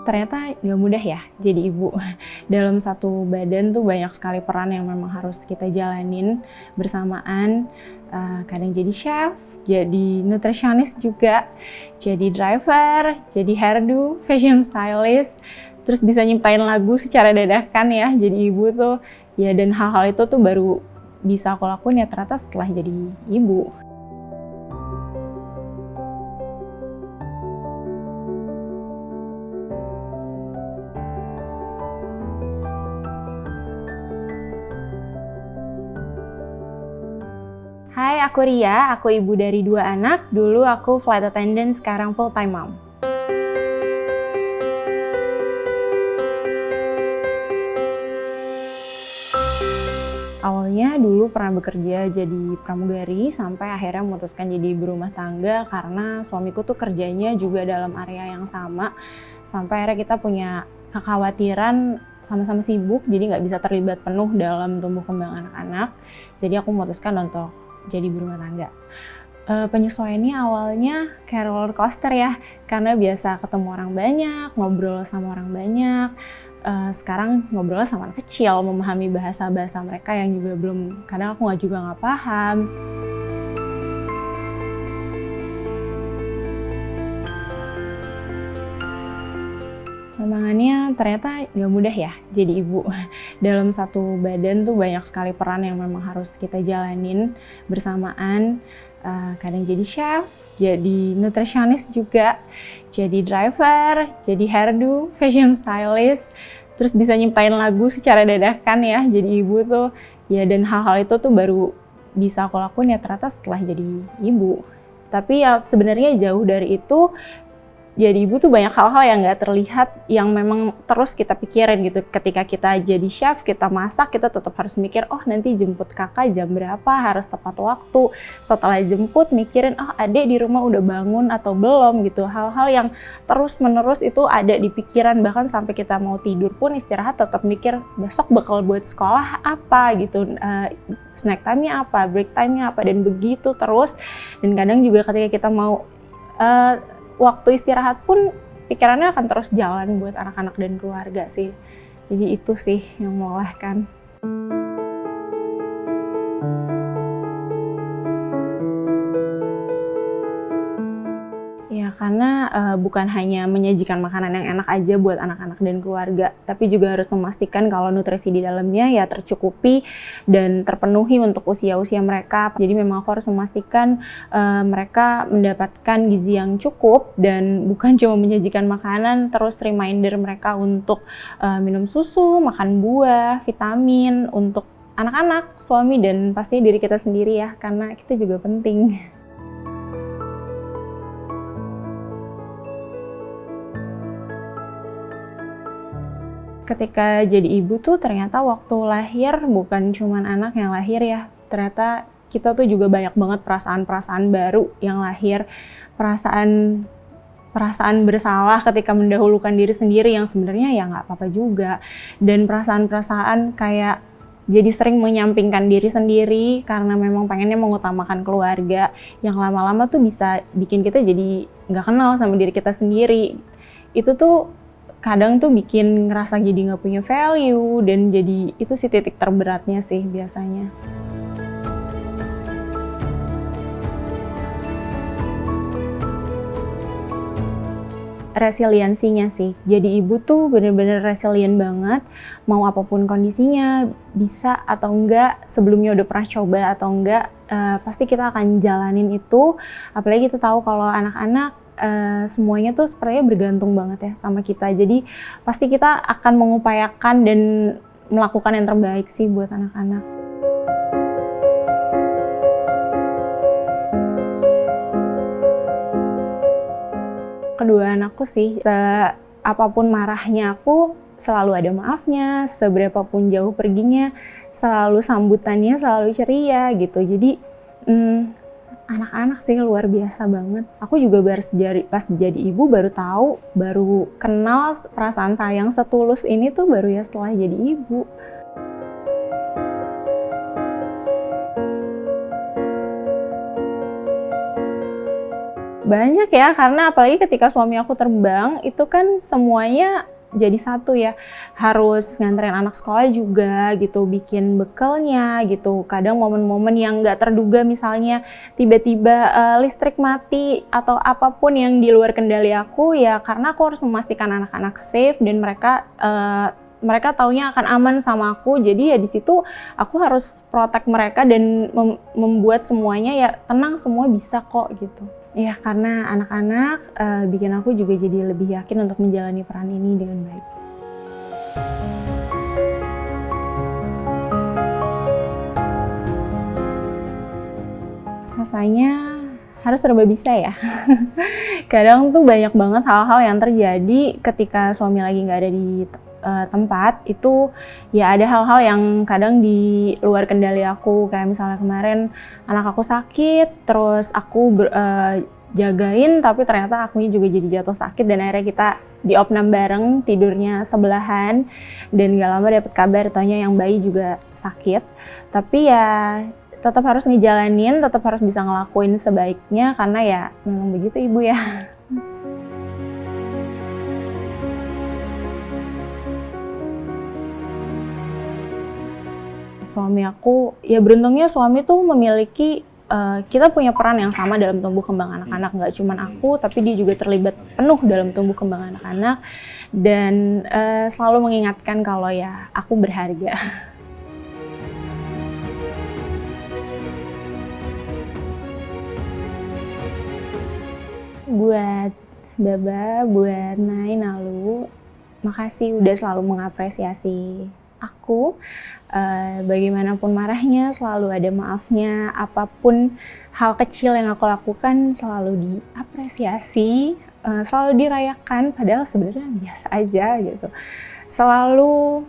Ternyata nggak mudah ya jadi ibu. Dalam satu badan tuh banyak sekali peran yang memang harus kita jalanin bersamaan. Kadang jadi chef, jadi nutritionist juga, jadi driver, jadi hairdo, fashion stylist, terus bisa nyiptain lagu secara dadakan ya jadi ibu tuh. Ya dan hal-hal itu tuh baru bisa aku lakuin ya ternyata setelah jadi ibu. Hai, aku Ria, aku ibu dari 2 anak. Dulu aku flight attendant, sekarang full time mom. Awalnya dulu pernah bekerja jadi pramugari sampai akhirnya memutuskan jadi ibu rumah tangga karena suamiku tuh kerjanya juga dalam area yang sama. Sampai akhirnya kita punya kekhawatiran sama-sama sibuk, jadi nggak bisa terlibat penuh dalam tumbuh kembang anak-anak. Jadi aku memutuskan untuk jadi ibu rumah tangga. Penyesuaiannya awalnya kayak roller coaster ya, karena biasa ketemu orang banyak, ngobrol sama orang banyak. Sekarang ngobrol sama anak kecil, memahami bahasa-bahasa mereka yang juga belum, kadang aku juga nggak paham. Tantangannya ternyata nggak mudah ya jadi ibu. Dalam satu badan tuh banyak sekali peran yang memang harus kita jalanin bersamaan. Kadang jadi chef, jadi nutritionist juga, jadi driver, jadi hairdo, fashion stylist, terus bisa nyiptain lagu secara dadakan ya jadi ibu tuh. Ya dan hal-hal itu tuh baru bisa aku lakuin ya ternyata setelah jadi ibu. Tapi ya sebenarnya jauh dari itu, jadi ibu tuh banyak hal-hal yang nggak terlihat yang memang terus kita pikirin gitu. Ketika kita jadi chef, kita masak, kita tetap harus mikir, oh nanti jemput kakak jam berapa, harus tepat waktu. Setelah jemput mikirin, oh adek di rumah udah bangun atau belum gitu. Hal-hal yang terus-menerus itu ada di pikiran, bahkan sampai kita mau tidur pun istirahat tetap mikir besok bakal buat sekolah apa gitu, snack time-nya apa, break time-nya apa, dan begitu terus. Dan kadang juga ketika kita mau waktu istirahat pun pikirannya akan terus jalan buat anak-anak dan keluarga sih. Jadi itu sih yang melelahkan. Ya karena bukan hanya menyajikan makanan yang enak aja buat anak-anak dan keluarga, tapi juga harus memastikan kalau nutrisi di dalamnya ya tercukupi dan terpenuhi untuk usia-usia mereka. Jadi memang aku harus memastikan mereka mendapatkan gizi yang cukup dan bukan cuma menyajikan makanan, terus reminder mereka untuk minum susu, makan buah, vitamin untuk anak-anak, suami, dan pastinya diri kita sendiri ya, karena kita juga penting. Ketika jadi ibu tuh ternyata waktu lahir bukan cuma anak yang lahir ya, ternyata kita tuh juga banyak banget perasaan-perasaan baru yang lahir, perasaan bersalah ketika mendahulukan diri sendiri yang sebenarnya ya nggak apa-apa juga, dan perasaan-perasaan kayak jadi sering menyampingkan diri sendiri karena memang pengennya mengutamakan keluarga, yang lama-lama tuh bisa bikin kita jadi nggak kenal sama diri kita sendiri. Itu tuh kadang tuh bikin ngerasa jadi nggak punya value, dan jadi itu sih titik terberatnya sih biasanya. Resiliensinya sih, jadi ibu tuh bener-bener resilient banget, mau apapun kondisinya, bisa atau enggak, sebelumnya udah pernah coba atau enggak, pasti kita akan jalanin itu. Apalagi kita tahu kalau anak-anak semuanya tuh sepertinya bergantung banget ya sama kita, jadi pasti kita akan mengupayakan dan melakukan yang terbaik sih buat anak-anak. Kedua anakku sih, apapun marahnya aku selalu ada maafnya, seberapapun jauh perginya selalu sambutannya selalu ceria gitu. Jadi anak-anak sih luar biasa banget. Aku juga pas jadi ibu baru tahu, baru kenal perasaan sayang setulus ini tuh baru ya setelah jadi ibu. banyak ya, karena apalagi ketika suami aku terbang, itu kan semuanya jadi satu ya. Harus nganterin anak sekolah juga gitu, bikin bekalnya gitu. Kadang momen-momen yang nggak terduga, misalnya tiba-tiba listrik mati atau apapun yang di luar kendali aku, ya karena aku harus memastikan anak-anak safe dan mereka taunya akan aman sama aku. Jadi ya di situ aku harus protect mereka dan membuat semuanya ya tenang, semua bisa kok gitu. Ya karena anak-anak bikin aku juga jadi lebih yakin untuk menjalani peran ini dengan baik. Rasanya harus serba bisa ya. Kadang tuh banyak banget hal-hal yang terjadi ketika suami lagi nggak ada di tempat. Itu ya ada hal-hal yang kadang di luar kendali aku, kayak misalnya kemarin anak aku sakit, terus aku jagain, tapi ternyata akunya juga jadi jatuh sakit dan akhirnya kita diopnam bareng, tidurnya sebelahan, dan gak lama dapet kabar tanya yang bayi juga sakit. Tapi ya tetap harus ngejalanin, tetap harus bisa ngelakuin sebaiknya, karena ya memang begitu ibu ya. Suami aku, ya beruntungnya suami tuh memiliki, kita punya peran yang sama dalam tumbuh kembang anak-anak. Nggak cuma aku, tapi dia juga terlibat penuh dalam tumbuh kembang anak-anak, dan selalu mengingatkan kalau ya aku berharga. Buat Baba, buat Nai, Nalu, makasih udah selalu mengapresiasi aku. Bagaimanapun marahnya, selalu ada maafnya. Apapun hal kecil yang aku lakukan selalu diapresiasi, selalu dirayakan, padahal sebenarnya biasa aja gitu. Selalu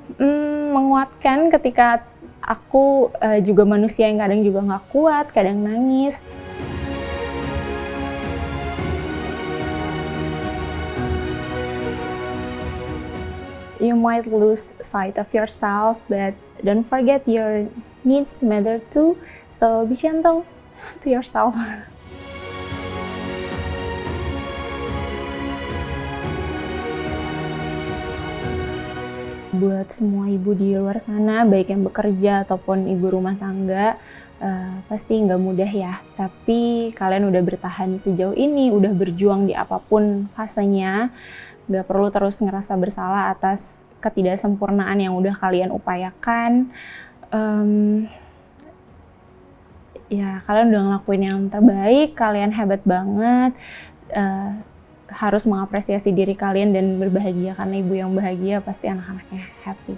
menguatkan ketika aku juga manusia yang kadang juga nggak kuat, kadang nangis. You might lose sight of yourself, but don't forget your needs matter too. So be gentle to yourself. Buat semua ibu di luar sana, baik yang bekerja ataupun ibu rumah tangga, pasti nggak mudah ya. Tapi kalian udah bertahan sejauh ini, udah berjuang di apapun fasenya. Nggak perlu terus ngerasa bersalah atas ketidaksempurnaan yang udah kalian upayakan. Ya kalian udah ngelakuin yang terbaik, kalian hebat banget. Harus mengapresiasi diri kalian dan berbahagia, karena ibu yang bahagia pasti anak-anaknya happy.